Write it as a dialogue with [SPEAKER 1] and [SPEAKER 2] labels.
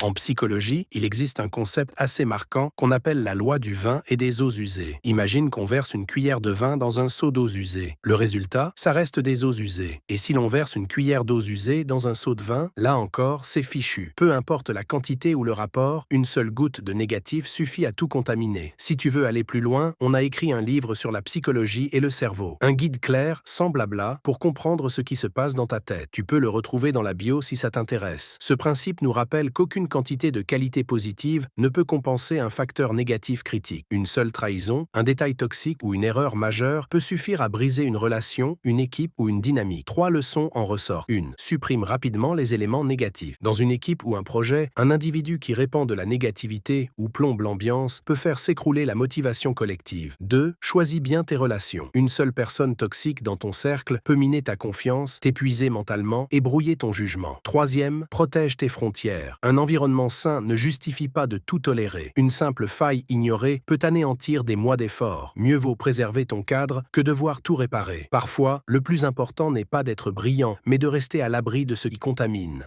[SPEAKER 1] En psychologie, il existe un concept assez marquant qu'on appelle la loi du vin et des eaux usées. Imagine qu'on verse une cuillère de vin dans un seau d'eau usée. Le résultat, ça reste des eaux usées. Et si l'on verse une cuillère d'eau usée dans un seau de vin, là encore, c'est fichu. Peu importe la quantité ou le rapport, une seule goutte de négatif suffit à tout contaminer. Si tu veux aller plus loin, on a écrit un livre sur la psychologie et le cerveau. Un guide clair, sans blabla, pour comprendre ce qui se passe dans ta tête. Tu peux le retrouver dans la bio si ça t'intéresse. Ce principe nous rappelle qu'aucune quantité de qualité positive ne peut compenser un facteur négatif critique. Une seule trahison, un détail toxique ou une erreur majeure peut suffire à briser une relation, une équipe ou une dynamique. 3 leçons en ressortent. 1. Supprime rapidement les éléments négatifs. Dans une équipe ou un projet, un individu qui répand de la négativité ou plombe l'ambiance peut faire s'écrouler la motivation collective. 2. Choisis bien tes relations. Une seule personne toxique dans ton cercle peut miner ta confiance, t'épuiser mentalement et brouiller ton jugement. 3e, protège tes frontières. Un environnement sain ne justifie pas de tout tolérer. Une simple faille ignorée peut anéantir des mois d'efforts. Mieux vaut préserver ton cadre que devoir tout réparer. Parfois, le plus important n'est pas d'être brillant, mais de rester à l'abri de ce qui contamine.